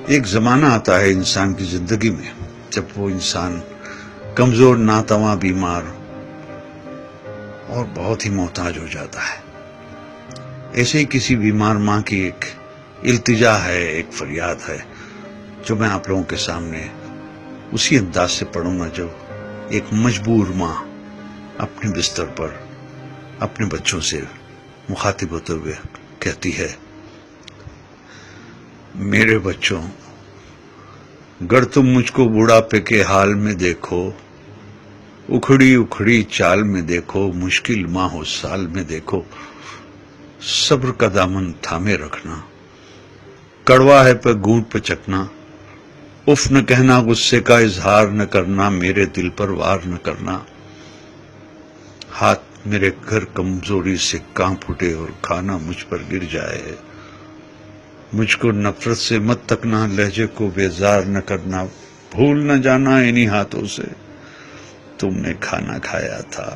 ایک زمانہ آتا ہے انسان کی زندگی میں جب وہ انسان کمزور، ناتواں، بیمار اور بہت ہی محتاج ہو جاتا ہے۔ ایسے ہی کسی بیمار ماں کی ایک التجا ہے، ایک فریاد ہے، جو میں آپ لوگوں کے سامنے اسی انداز سے پڑھوں گا جو ایک مجبور ماں اپنے بستر پر اپنے بچوں سے مخاطب ہوتے ہوئے کہتی ہے: میرے بچوں، گر تم مجھ کو بڑھاپے کے حال میں دیکھو، اکھڑی اکھڑی چال میں دیکھو، مشکل ماہ و سال میں دیکھو، صبر کا دامن تھامے رکھنا، کڑوا ہے پہ گونٹ پہ چکنا، اف نہ کہنا، غصے کا اظہار نہ کرنا، میرے دل پر وار نہ کرنا، ہاتھ میرے گھر کمزوری سے کانپ اٹھے اور کھانا مجھ پر گر جائے، مجھ کو نفرت سے مت تکنا، لہجے کو بیزار نہ کرنا، بھول نہ جانا انہی ہاتھوں سے تم نے کھانا کھایا تھا،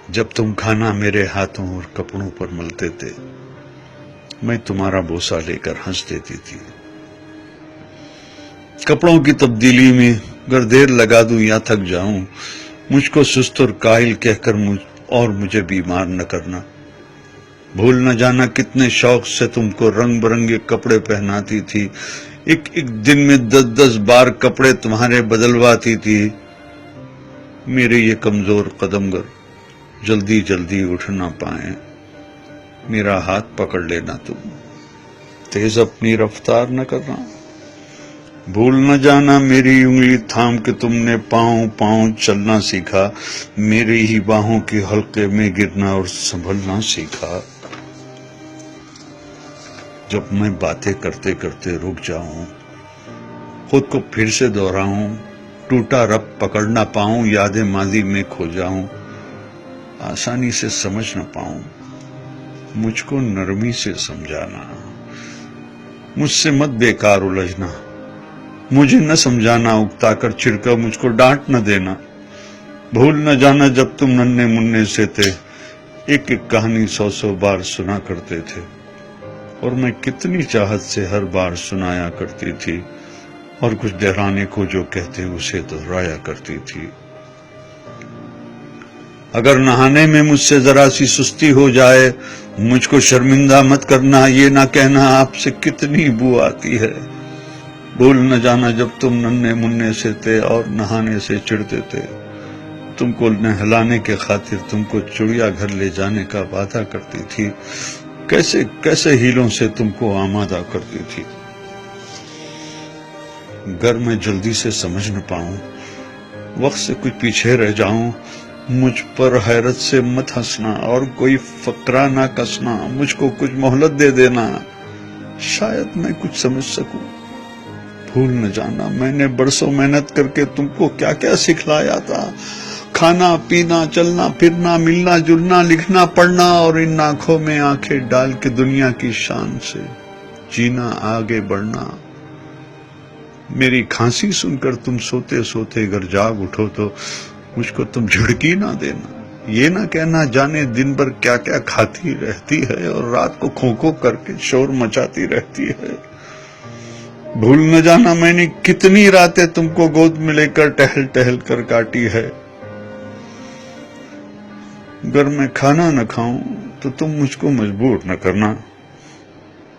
جب تم کھانا میرے ہاتھوں اور کپڑوں پر ملتے تھے، میں تمہارا بوسہ لے کر ہنس دیتی تھی، کپڑوں کی تبدیلی میں گر دیر لگا دوں یا تھک جاؤں، مجھ کو سست اور کاہل کہہ کر مجھے بیمار نہ کرنا، بھول نہ جانا کتنے شوق سے تم کو رنگ برنگے کپڑے پہناتی تھی، ایک ایک دن میں 10 بار کپڑے تمہارے بدلواتی تھی، میرے یہ کمزور قدم گر جلدی جلدی اٹھ نہ پائیں، میرا ہاتھ پکڑ لینا تم، تیز اپنی رفتار نہ کرنا، بھول نہ جانا میری انگلی تھام کے تم نے پاؤں پاؤں چلنا سیکھا، میری ہی باہوں کے حلقے میں گرنا اور سنبھلنا سیکھا، جب میں باتیں کرتے کرتے رک جاؤں، خود کو پھر سے دہراؤں، ٹوٹا رب پکڑ نہ پاؤں، یادیں ماضی میں کھو جاؤں، آسانی سے سمجھ نہ پاؤں، مجھ کو نرمی سے سمجھانا، مجھ سے مت بیکار الجھنا، مجھے نہ سمجھانا، اکتا کر چھڑکا مجھ کو ڈانٹ نہ دینا، بھول نہ جانا جب تم ننھے منھے سے تھے، ایک ایک کہانی 100 بار سنا کرتے تھے، اور میں کتنی چاہت سے ہر بار سنایا کرتی تھی، اور کچھ دہرانے کو جو کہتے اسے دہرایا کرتی تھی، اگر نہانے میں مجھ سے ذرا سی سستی ہو جائے، مجھ کو شرمندہ مت کرنا، یہ نہ کہنا آپ سے کتنی بو آتی ہے، بھول نہ جانا جب تم ننھے منھے سے تھے اور نہانے سے چڑھتے تھے، تم کو نہلانے کے خاطر تم کو چڑیا گھر لے جانے کا وعدہ کرتی تھی، کیسے کیسے ہیلوں سے تم کو آمادہ کرتی تھی، گر میں جلدی سے سمجھ نہ پاؤں، وقت سے کچھ پیچھے رہ جاؤں، مجھ پر حیرت سے مت ہنسنا اور کوئی فقرہ نہ کسنا، مجھ کو کچھ مہلت دے دینا، شاید میں کچھ سمجھ سکوں، بھول نہ جانا میں نے برسوں محنت کر کے تم کو کیا کیا سکھلایا تھا، کھانا پینا، چلنا پھرنا، ملنا جلنا، لکھنا پڑھنا، اور ان آنکھوں میں آنکھیں ڈال کے دنیا کی شان سے جینا، آگے بڑھنا، میری کھانسی سن کر تم سوتے سوتے اگر جاگ اٹھو تو مجھ کو تم جھڑکی نہ دینا، یہ نہ کہنا جانے دن بھر کیا کیا کھاتی رہتی ہے اور رات کو کھو کھو کر کے شور مچاتی رہتی ہے، بھول نہ جانا میں نے کتنی راتیں تم کو گود میں لے کر ٹہل ٹہل کر کاٹی ہے، اگر میں کھانا نہ کھاؤں تو تم مجھ کو مجبور نہ کرنا،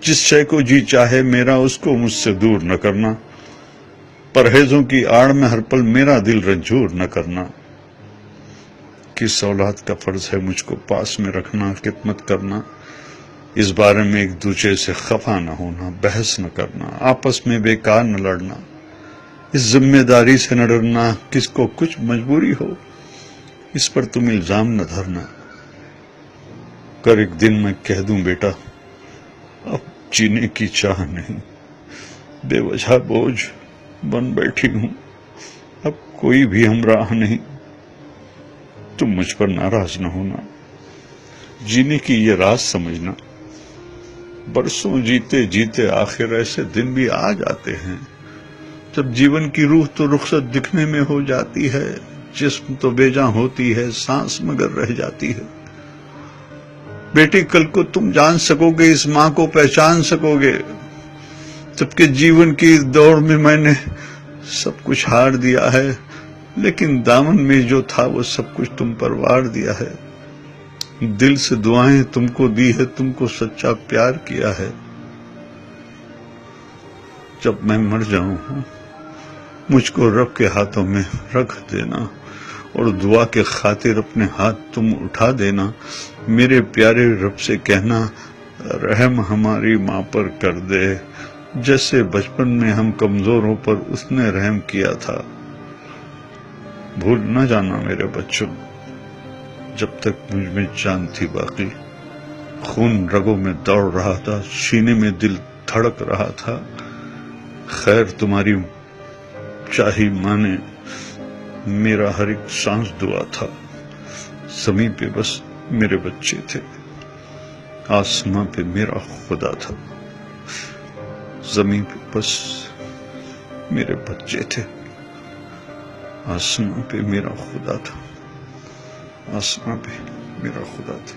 جس شے کو جی چاہے میرا اس کو مجھ سے دور نہ کرنا، پرہیزوں کی آڑ میں ہر پل میرا دل رنجور نہ کرنا، کس اولاد کا فرض ہے مجھ کو پاس میں رکھنا، خدمت کرنا، اس بارے میں ایک دوسرے سے خفا نہ ہونا، بحث نہ کرنا، آپس میں بیکار نہ لڑنا، اس ذمہ داری سے نہ ڈرنا، کس کو کچھ مجبوری ہو اس پر تم الزام نہ دھرنا، کر ایک دن میں کہہ دوں بیٹا اب جینے کی چاہ نہیں، بے وجہ بوجھ بن بیٹھی ہوں، اب کوئی بھی ہمراہ نہیں، تم مجھ پر ناراض نہ ہونا، جینے کی یہ راز سمجھنا، برسوں جیتے جیتے آخر ایسے دن بھی آ جاتے ہیں جب جیون کی روح تو رخصت دکھنے میں ہو جاتی ہے، جسم تو بے جاں ہوتی ہے، سانس مگر رہ جاتی ہے، بیٹی کل کو تم جان سکو گے، اس ماں کو پہچان سکو گے، جبکہ جیون کی اس دوڑ میں میں نے سب کچھ ہار دیا ہے، لیکن دامن میں جو تھا وہ سب کچھ تم پر وار دیا ہے۔ دل سے دعائیں تم کو دی ہے، تم کو سچا پیار کیا ہے۔ جب میں مر جاؤں مجھ کو رب کے ہاتھوں میں رکھ دینا، اور دعا کے خاطر اپنے ہاتھ تم اٹھا دینا۔ میرے پیارے رب سے کہنا رحم ہماری ماں پر کر دے، جیسے بچپن میں ہم کمزوروں پر اس نے رحم کیا تھا۔ بھول نہ جانا میرے بچوں، جب تک مجھ میں جان تھی باقی، خون رگوں میں دوڑ رہا تھا، سینے میں دل دھڑک رہا تھا۔ خیر تمہاری چاہی ماں نے میرا ہر ایک سانس دعا تھا۔ زمین پہ بس میرے بچے تھے، آسمان پہ میرا خدا تھا۔ زمین پہ بس میرے بچے تھے، آسمان پہ میرا خدا تھا، آسمان پہ میرا خدا تھا۔